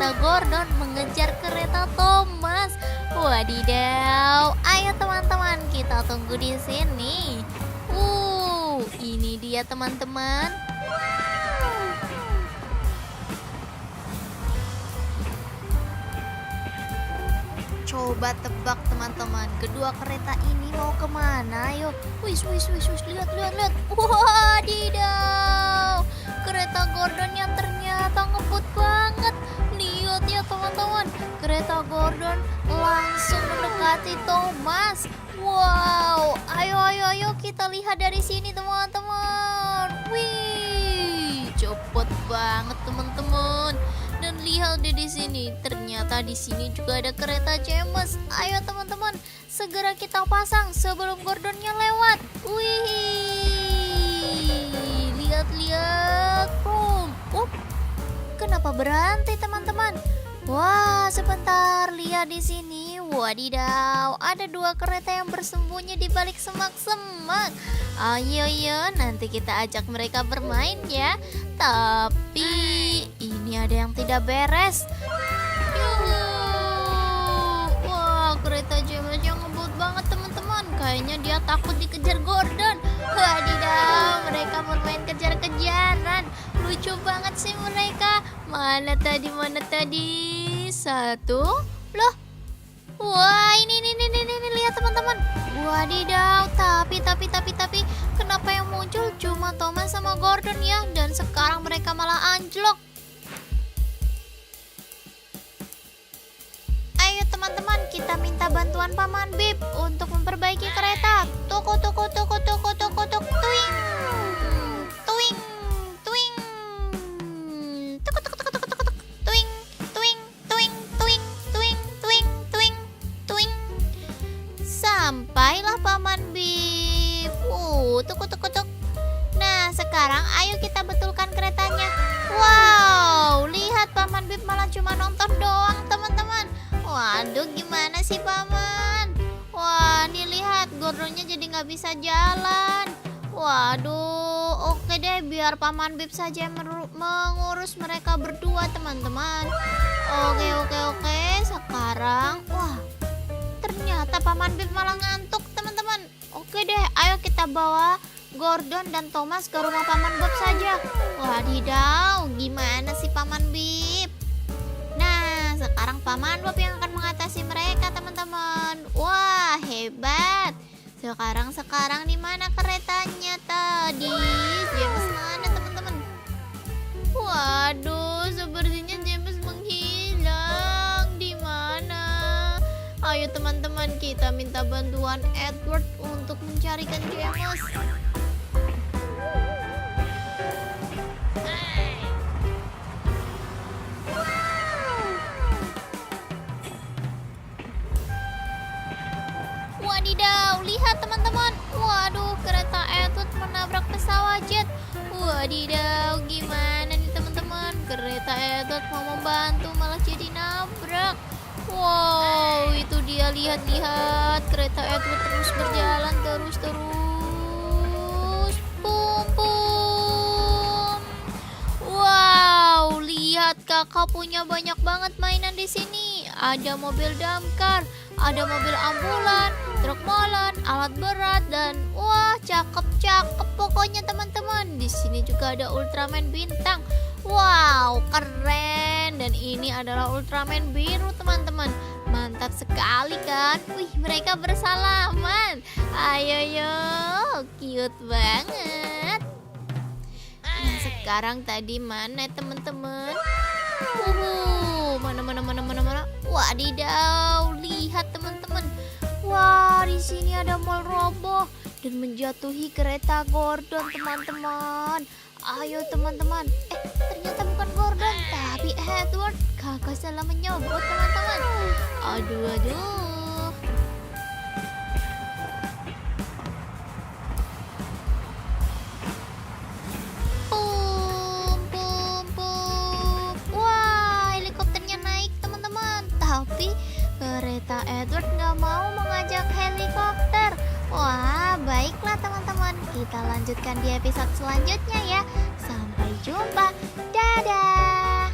kereta Gordon mengejar kereta Thomas. Wadidaw, ayo teman-teman kita tunggu di sini. Ini dia teman-teman. Coba tebak teman-teman, kedua kereta ini mau kemana? Yuk, wis, lihat. Wadidaw, kereta Gordon yang ternyata ngebut banget. Lihat ya teman-teman, kereta Gordon langsung mendekati Thomas. Wow, ayo kita lihat dari sini teman-teman. Wih, cepet banget teman-teman. Dan lihat deh di sini, ternyata di sini juga ada kereta James. Ayo teman-teman, segera kita pasang sebelum Gordonnya lewat. Wih, lihat. Boom. Kenapa berhenti teman-teman? Wah, sebentar, lihat di sini. Wadidaw, ada dua kereta yang bersembunyi di balik semak-semak. Ayo, nanti kita ajak mereka bermain ya. Tapi ini ada yang tidak beres. Wah, kereta James yang ngebut banget teman-teman. Kayaknya dia takut dikejar Gordon. Wadidaw, mereka bermain kejar-kejaran. Lucu banget sih mereka. Mana tadi? Satu. Loh. Wah, ini lihat teman-teman. Wadidaw, tapi kenapa yang muncul cuma Thomas sama Gordon ya? Dan sekarang mereka malah anjlok. Ayo teman-teman, kita minta bantuan Paman Bip untuk memperbaiki kereta. Tuk. Tuing. Sampailah Paman Bip. Tuk. Nah, sekarang ayo kita betulkan keretanya. Wow, lihat Paman Bip malah cuma nonton doang teman-teman. Waduh, gimana sih Paman? Wah, nih lihat Gordonnya jadi nggak bisa jalan. Waduh, oke deh, biar Paman Bip saja yang mengurus mereka berdua teman-teman. Oke. Sekarang, wah, ternyata Paman Bip malah ngantuk teman-teman. Oke deh, ayo kita bawa Gordon dan Thomas ke rumah Paman Bob saja. Wadidaw, gimana sih Paman Bip? Nah, sekarang Paman Bob yang akan mengatasi mereka teman-teman. Wah, hebat. Sekarang di mana keretanya tadi? James mana teman-teman? Waduh, sepertinya James menghilang. Di mana? Ayo teman-teman, kita minta bantuan Edward untuk mencarikan James. Wadidaw, lihat teman-teman. Waduh, kereta Edward menabrak pesawat jet. Wadidaw, gimana nih teman-teman? Kereta Edward mau membantu malah jadi nabrak. Wow, itu dia, lihat kereta Edward terus berjalan terus. Pum. Wow, lihat kakak punya banyak banget mainan di sini. Ada mobil damkar, ada mobil ambulan, truk molen, alat berat, dan wah, cakep pokoknya teman-teman. Di sini juga ada Ultraman bintang. Wow, keren. Dan ini adalah Ultraman biru teman-teman. Mantap sekali kan? Wih, mereka bersalaman. Ayo, cute banget. Nah, sekarang tadi mana teman-teman? Mana? Wadidaw, lihat teman-teman. Wah, di sini ada mall roboh dan menjatuhi kereta Gordon teman-teman. Ayo teman-teman. Ternyata bukan Gordon, tapi Edward. Kakak salah menyebut teman-teman. Aduh. Pum. Wah, helikopternya naik teman-teman. Tapi kereta Edward nggak mau mengajak helikopter. Wah, baiklah teman-teman. Kita lanjutkan di episode selanjutnya ya. Sampai jumpa. Dadah.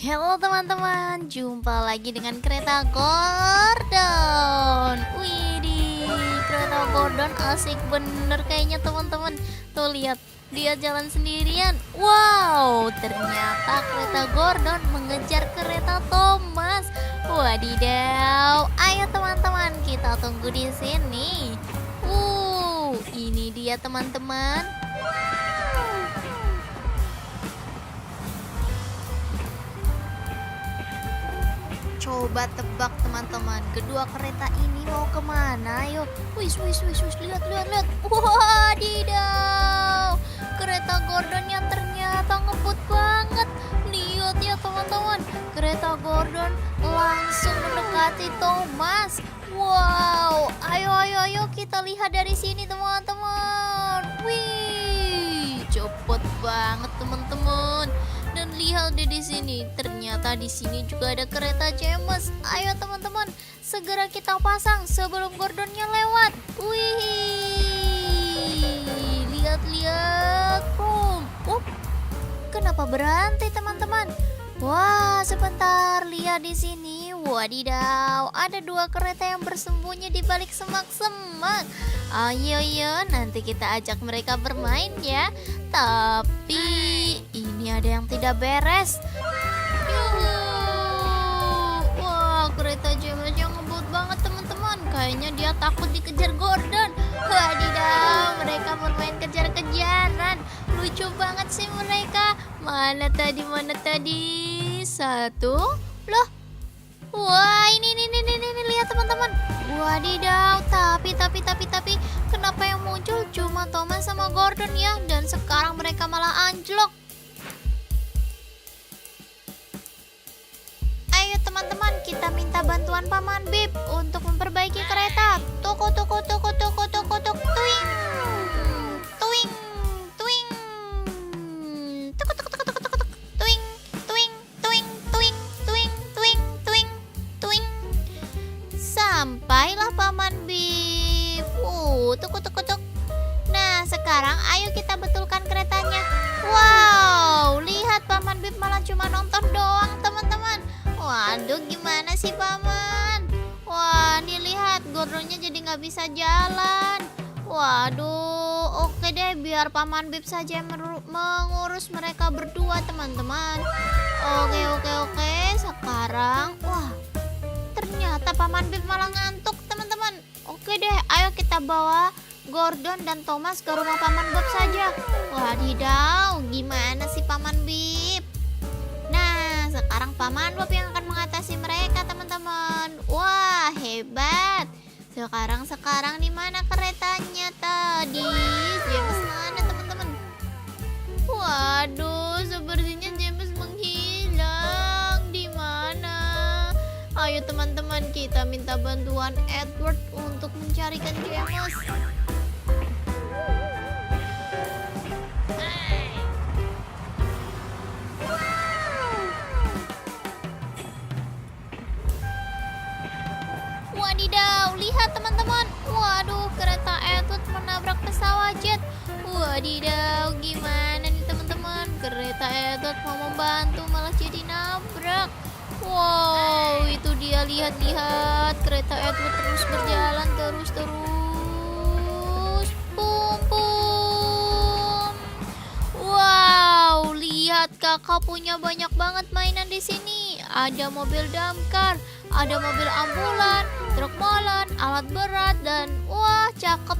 Halo teman-teman, jumpa lagi dengan kereta Gordon. Widih, kereta Gordon asik bener kayaknya teman-teman. Tuh lihat, dia jalan sendirian. Wow, ternyata kereta Gordon mengejar kereta Thomas. Wadidaw, ayo teman-teman kita tunggu di sini. Ini dia teman-teman. Coba tebak teman-teman, kedua kereta ini mau kemana? Ayo, wis, lihat. Wadidaw, kereta Gordonnya ternyata ngebut banget. Lihat ya teman-teman, kereta Gordon langsung mendekati Thomas. Wow, ayo kita lihat dari sini teman-teman. Wih, cepet banget teman-teman. Dan lihat deh di sini, ternyata di sini juga ada kereta James. Ayo teman-teman, segera kita pasang sebelum Gordonnya lewat. Wih, lihat. Kenapa berhenti teman-teman? Wah, sebentar, lihat di sini. Wadidaw, ada dua kereta yang bersembunyi di balik semak-semak. Ayo, nanti kita ajak mereka bermain ya. Tapi ini ada yang tidak beres. Wah, kereta James yang ngebut banget teman-teman. Kayaknya dia takut dikejar Gordon. Wadidaw, mereka bermain kejar-kejaran. Lucu banget sih mereka. Mana tadi? Satu. Loh. Wah, ini lihat teman-teman. Wadidaw, tapi kenapa yang muncul cuma Thomas sama Gordon ya? Dan sekarang mereka malah anjlok. Ayo teman-teman, kita minta bantuan Paman Bib untuk memperbaiki kereta. Tuku. Tuing. Sampailah Paman Bib. Tuk. Nah, sekarang ayo kita betulkan keretanya. Wow, lihat Paman Bib malah cuma nonton doang teman-teman. Waduh, gimana sih Paman? Wah, nih lihat Gordonnya jadi nggak bisa jalan. Waduh, oke deh, biar Paman Bib saja yang mengurus mereka berdua teman-teman. Oke. Sekarang, wah, ternyata Paman Bib malah ngantuk teman-teman. Oke deh, ayo kita bawa Gordon dan Thomas ke rumah Paman Bob saja. Wadidaw, gimana sih Paman Bib? Nah, sekarang Paman Bob yang akan mengatasi mereka teman-teman. Wah, hebat. Sekarang di mana keretanya tadi? James mana teman-teman? Waduh, sepertinya James menghilang. Di mana? Ayo teman-teman, kita minta bantuan Edward untuk mencarikan James. Wadidaw, lihat teman-teman. Waduh, kereta Edward menabrak pesawat jet. Wadidaw, gimana nih teman-teman? Kereta Edward mau membantu malah jadi nabrak. Wow, itu dia, lihat kereta Edward terus berjalan terus. Pum. Wow, lihat kakak punya banyak banget mainan di sini. Ada mobil damkar, ada mobil ambulan, truk molen, alat berat, dan wah, cakep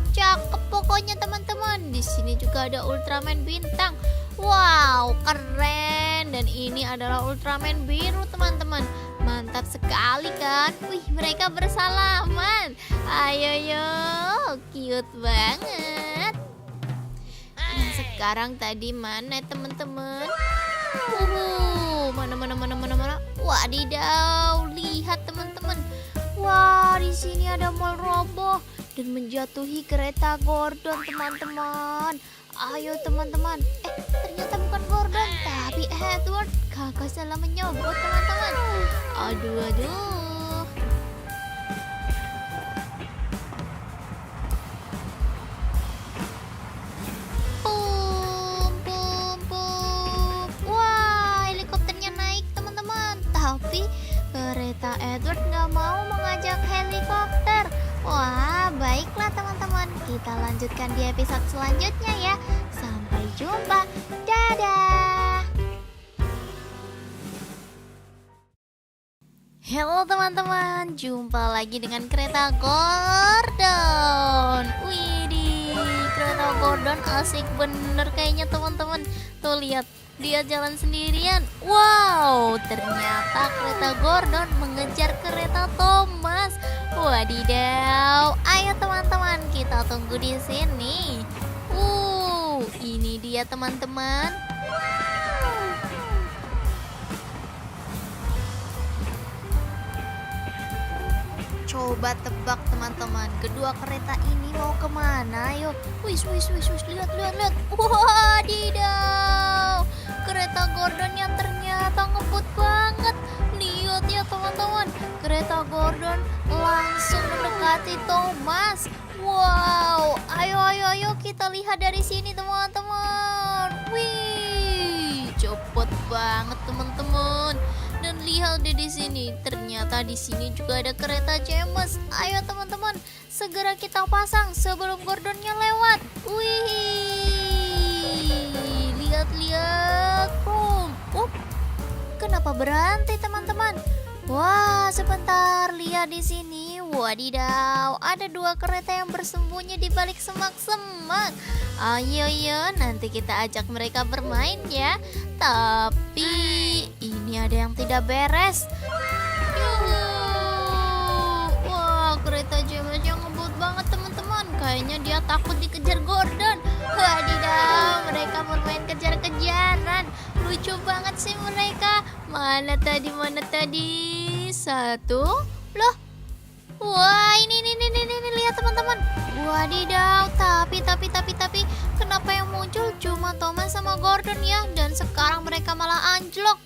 pokoknya teman-teman. Di sini juga ada Ultraman bintang. Wow, keren. Dan ini adalah Ultraman biru teman-teman. Mantap sekali kan? Wih, mereka bersalaman. Ayo, cute banget. Nah, sekarang tadi mana teman-teman? Mana? Wadidaw, lihat teman-teman. Wah, di sini ada mall roboh dan menjatuhi kereta Gordon teman-teman. Ayo teman-teman. Ternyata bukan Gordon, tapi Edward. Kakak salah menyobot teman-teman. Aduh. Pum. Wah, helikopternya naik teman-teman. Edward nggak mau mengajak helikopter. Wah, baiklah teman-teman. Kita lanjutkan di episode selanjutnya ya. Sampai jumpa. Dadah. Halo teman-teman, jumpa lagi dengan kereta Gordon. Widih, kereta Gordon asik bener kayaknya teman-teman. Tuh lihat, dia jalan sendirian. Wow, ternyata kereta Gordon mengejar kereta Thomas. Wadidaw, ayo teman-teman kita tunggu di sini. Ini dia teman-teman. Coba tebak teman-teman, kedua kereta ini mau kemana? Ayo, wis, lihat. Wadidaw, kereta Gordonnya ternyata ngebut banget. Lihat ya teman-teman, kereta Gordon langsung mendekati Thomas. Wow, ayo kita lihat dari sini teman-teman. Wih, cepet banget teman-teman. Dan lihat deh di sini, ternyata di sini juga ada kereta James. Ayo teman-teman, segera kita pasang sebelum Gordonnya lewat. Wih, lihat. Kenapa berhenti teman-teman? Wah, sebentar, lihat di sini. Wadidaw, ada dua kereta yang bersembunyi di balik semak-semak. Ayo, nanti kita ajak mereka bermain ya. Tapi ini ada yang tidak beres. Wah, kereta James yang ngebut banget teman-teman. Kayaknya dia takut dikejar Gordon. Wadidaw, mereka bermain kejar-kejaran. Lucu banget sih mereka. Mana tadi? Satu. Loh. Wah, ini lihat teman-teman. Wadidaw, tapi kenapa yang muncul cuma Thomas sama Gordon ya? Dan sekarang mereka malah anjlok.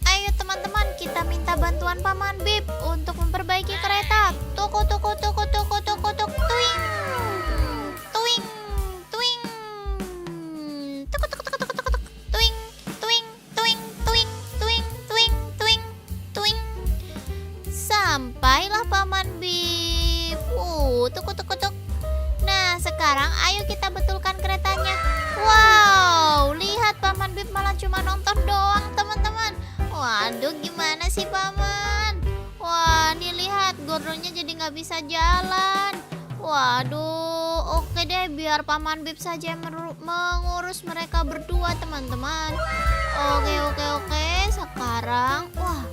Ayo teman-teman, kita minta bantuan Paman Bip untuk memperbaiki kereta. Tuing. Sampailah Paman Bip. Tuk. Nah, sekarang ayo kita betulkan keretanya. Wow, lihat Paman Bip malah cuma nonton doang teman-teman. Waduh, gimana sih Paman? Wah, nih lihat Gordonnya jadi nggak bisa jalan. Waduh, oke deh, biar Paman Bip saja yang mengurus mereka berdua teman-teman. Oke. Sekarang, wah,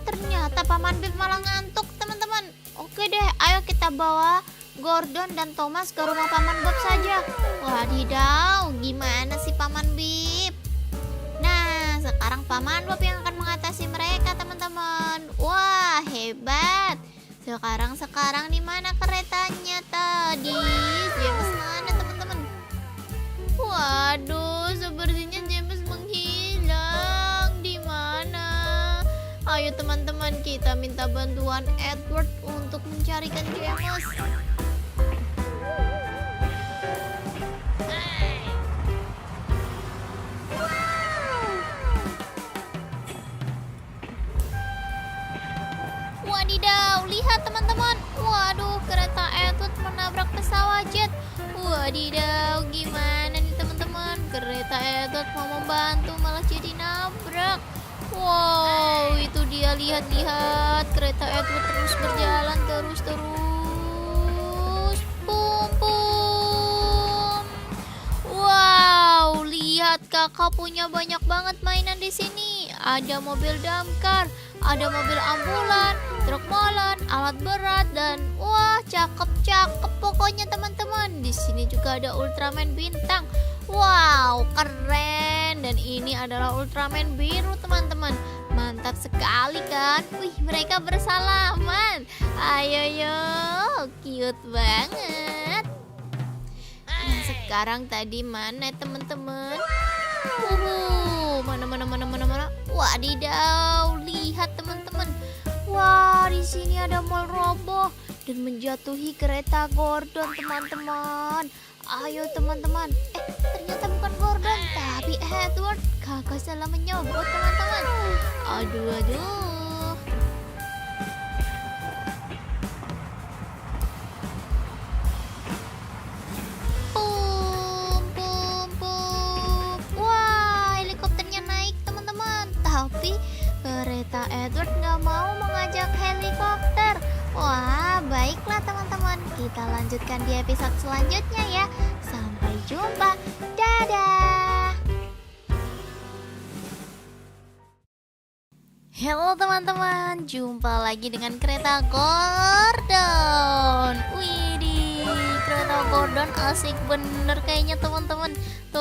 ternyata Paman Bip malah ngantuk teman-teman. Oke deh, ayo kita bawa Gordon dan Thomas ke rumah Paman Bob saja. Wadidaw, gimana sih Paman Bip? Nah, sekarang Paman Bob yang akan mengatasi mereka teman-teman. Wah, hebat. Sekarang di mana keretanya tadi? James mana teman-teman? Waduh, sepertinya James menghilang. Di mana? Ayo teman-teman, kita minta bantuan Edward untuk mencarikan James. Wadidaw, lihat teman-teman. Waduh, kereta Edward menabrak pesawat jet. Wadidaw, gimana nih teman-teman? Kereta Edward mau membantu malah jadi nabrak. Wow, itu dia, lihat kereta Edward terus berjalan terus. Pum. Wow, lihat kakak punya banyak banget mainan di sini. Ada mobil damkar, ada mobil ambulan, truk molen, alat berat, dan wah, cakep pokoknya teman-teman. Di sini juga ada Ultraman bintang. Wow, keren. Dan ini adalah Ultraman biru teman-teman. Mantap sekali kan? Wih, mereka bersalaman. Ayo, cute banget. Nah, sekarang tadi mana teman-teman? Mana? Wadidaw, lihat teman-teman. Wah, di sini ada mall roboh dan menjatuhi kereta Gordon teman-teman. Ayo teman-teman. Ternyata bukan Gordon, tapi Edward, kakak salah menyebut teman-teman. Aduh. Wah, helikopternya naik teman-teman. Tapi kereta Edward nggak mau mengajak helikopter. Wah, baiklah teman-teman. Kita lanjutkan di episode selanjutnya ya. Sampai jumpa. Dadah. Halo teman-teman, jumpa lagi dengan kereta Gordon. Widih, kereta Gordon asik bener kayaknya teman-teman. Tuh